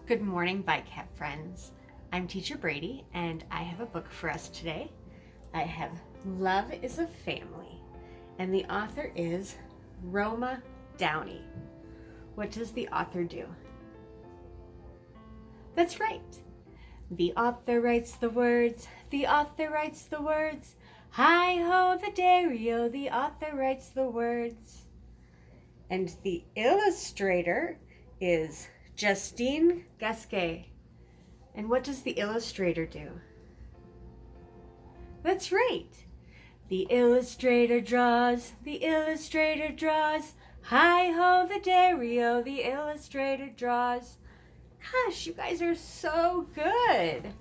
Good morning, Bike Cap friends. I'm Teacher Brady, and I have a book for us today. I have Love is a Family, and the author is Roma Downey. What does the author do? That's right. The author writes the words, the author writes the words. Hi-ho the dairy-o, the author writes the words. And the illustrator is Justine Gasquet. And what does the illustrator do? That's right. The illustrator draws, the illustrator draws. Hi-ho the dairy-o, the illustrator draws. Gosh, you guys are so good.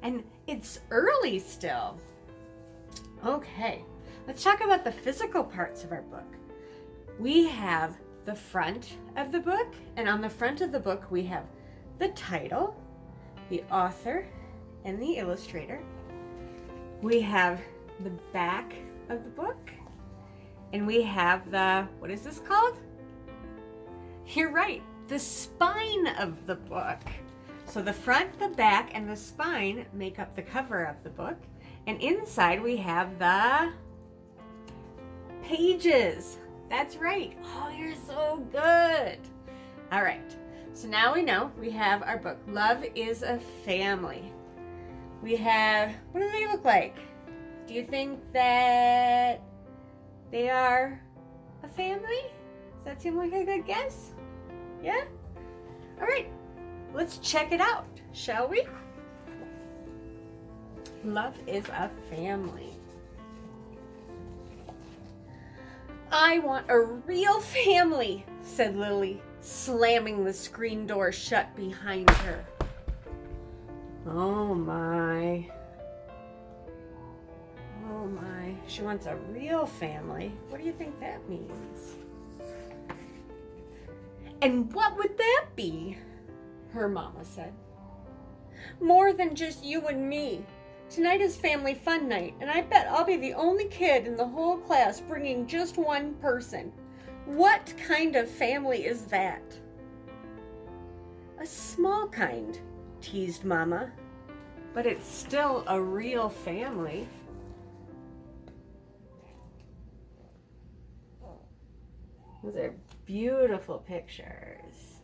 And it's early still. Okay, let's talk about the physical parts of our book. We have the front of the book, and on the front of the book we have the title, the author, and the illustrator. We have the back of the book, and we have the, what is this called? You're right, the spine of the book. So the front, the back, and the spine make up the cover of the book, and inside we have the pages. That's right. Oh, you're so good. All right. So now we know we have our book, Love is a Family. We have, what do they look like? Do you think that they are a family? Does that seem like a good guess? Yeah? All right. Let's check it out, shall we? Love is a Family. I want a real family, said Lily, slamming the screen door shut behind her. Oh my. Oh my. She wants a real family. What do you think that means? And what would that be? Her mama said. More than just you and me. Tonight is family fun night, and I bet I'll be the only kid in the whole class bringing just one person. What kind of family is that? A small kind, teased Mama. But it's still a real family. Those are beautiful pictures.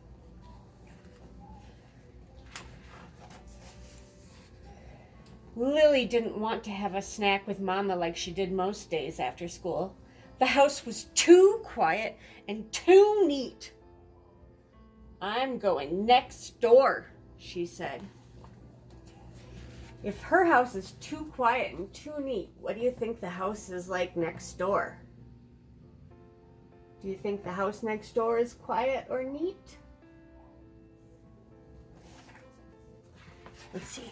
Lily didn't want to have a snack with Mama like she did most days after school. The house was too quiet and too neat. I'm going next door, she said. If her house is too quiet and too neat, what do you think the house is like next door? Do you think the house next door is quiet or neat? Let's see.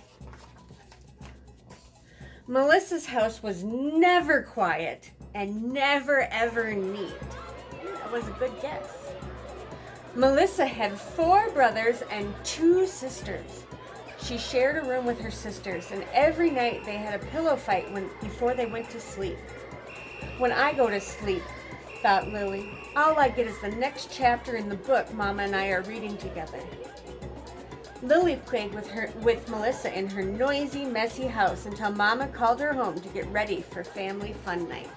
Melissa's house was never quiet and never ever neat. That was a good guess. Melissa had 4 brothers and 2 sisters. She shared a room with her sisters, and every night they had a pillow fight before they went to sleep. When I go to sleep, thought Lily, all I get is the next chapter in the book Mama and I are reading together. Lily played with Melissa in her noisy, messy house until Mama called her home to get ready for family fun night.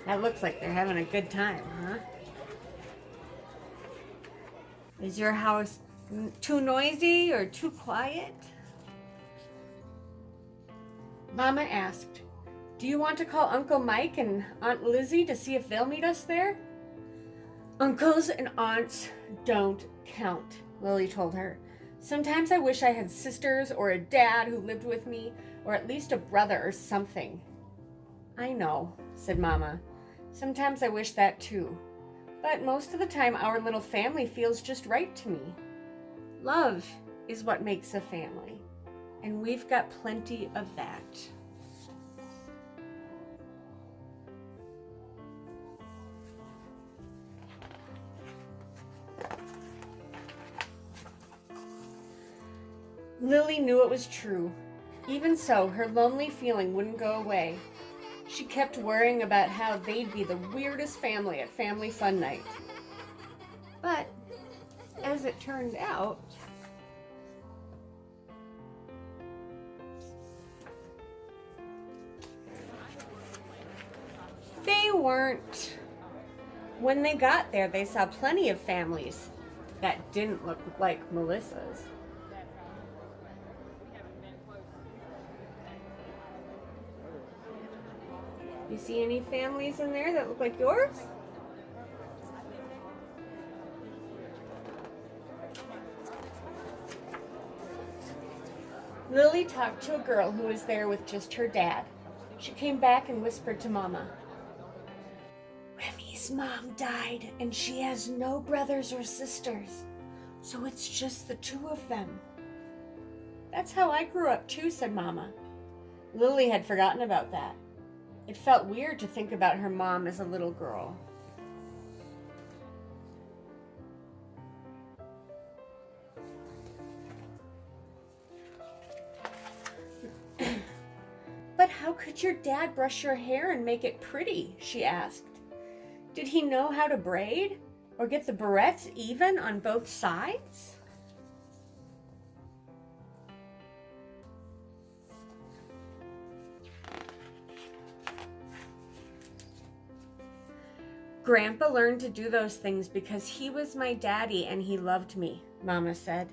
That looks like they're having a good time, huh? Is your house too noisy or too quiet? Mama asked, do you want to call Uncle Mike and Aunt Lizzie to see if they'll meet us there? Uncles and aunts don't count, Lily told her. Sometimes I wish I had sisters or a dad who lived with me, or at least a brother or something. I know, said Mama. Sometimes I wish that too. But most of the time our little family feels just right to me. Love is what makes a family, and we've got plenty of that. Lily knew it was true. Even so, her lonely feeling wouldn't go away. She kept worrying about how they'd be the weirdest family at family fun night. But, as it turned out, they weren't. When they got there, they saw plenty of families that didn't look like Melissa's. You see any families in there that look like yours? Lily talked to a girl who was there with just her dad. She came back and whispered to Mama, "Remy's mom died and she has no brothers or sisters, so it's just the two of them." "That's how I grew up too," said Mama. Lily had forgotten about that. It felt weird to think about her mom as a little girl. "But how could your dad brush your hair and make it pretty?" she asked. "Did he know how to braid or get the barrettes even on both sides?" "Grandpa learned to do those things because he was my daddy and he loved me," Mama said.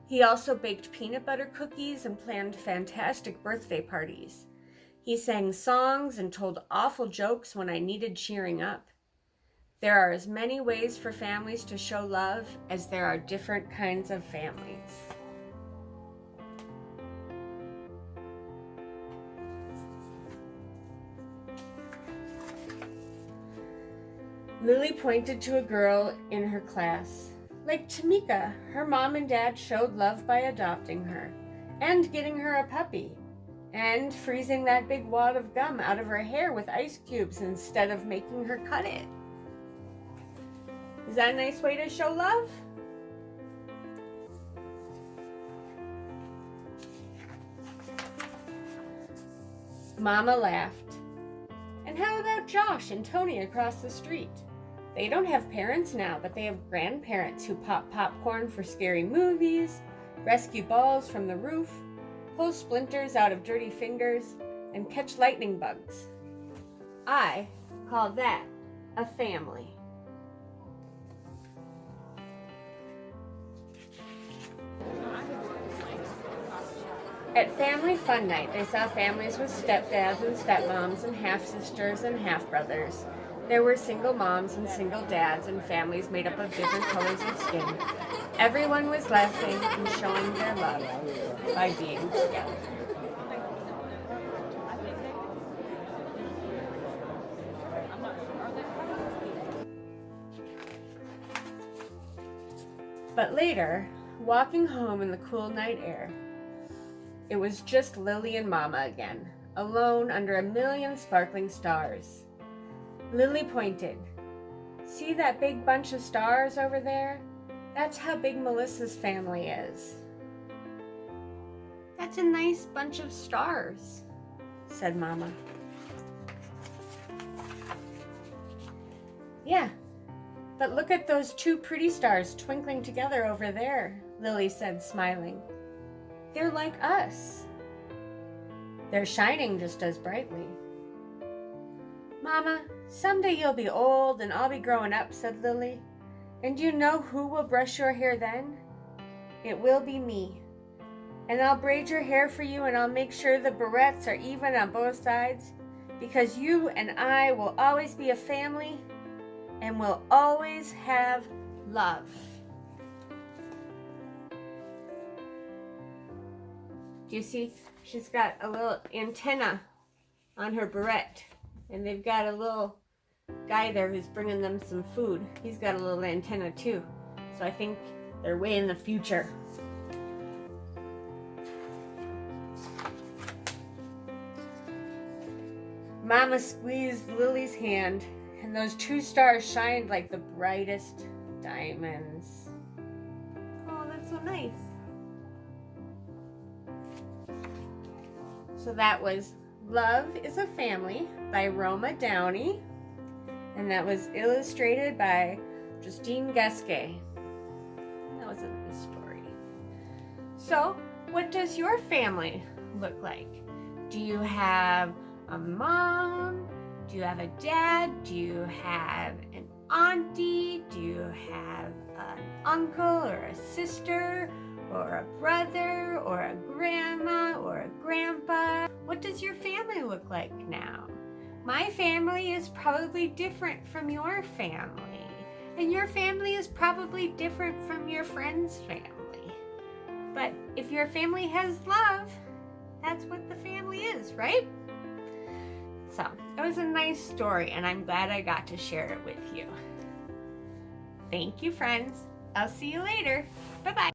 "He also baked peanut butter cookies and planned fantastic birthday parties. He sang songs and told awful jokes when I needed cheering up. There are as many ways for families to show love as there are different kinds of families." Lily pointed to a girl in her class. Like Tamika, her mom and dad showed love by adopting her, and getting her a puppy, and freezing that big wad of gum out of her hair with ice cubes instead of making her cut it. Is that a nice way to show love? Mama laughed. "And how about Josh and Tony across the street? They don't have parents now, but they have grandparents who pop popcorn for scary movies, rescue balls from the roof, pull splinters out of dirty fingers, and catch lightning bugs. I call that a family." At family fun night, they saw families with stepdads and stepmoms and half-sisters and half-brothers. There were single moms and single dads and families made up of different colors of skin. Everyone was laughing and showing their love by being together. But later, walking home in the cool night air, it was just Lily and Mama again, alone under a million sparkling stars. Lily pointed. "See that big bunch of stars over there? That's how big Melissa's family is." "That's a nice bunch of stars," said Mama. "Yeah, but look at those two pretty stars twinkling together over there," Lily said, smiling. "They're like us. They're shining just as brightly." "Mama, someday you'll be old and I'll be growing up," said Lily. "And you know who will brush your hair then? It will be me. And I'll braid your hair for you and I'll make sure the barrettes are even on both sides, because you and I will always be a family and we'll always have love." Do you see? She's got a little antenna on her barrette. And they've got a little guy there who's bringing them some food. He's got a little antenna too. So I think they're way in the future. Mama squeezed Lily's hand, and those two stars shined like the brightest diamonds. Oh, that's so nice. So that was Love is a Family by Roma Downey. And that was illustrated by Justine Gasquet. That was a nice story. So, what does your family look like? Do you have a mom? Do you have a dad? Do you have an auntie? Do you have an uncle or a sister or a brother or a grandma or a grandpa? What does your family look like now? My family is probably different from your family, and your family is probably different from your friend's family. But if your family has love, that's what the family is, right? So, it was a nice story, and I'm glad I got to share it with you. Thank you, friends. I'll see you later. Bye-bye.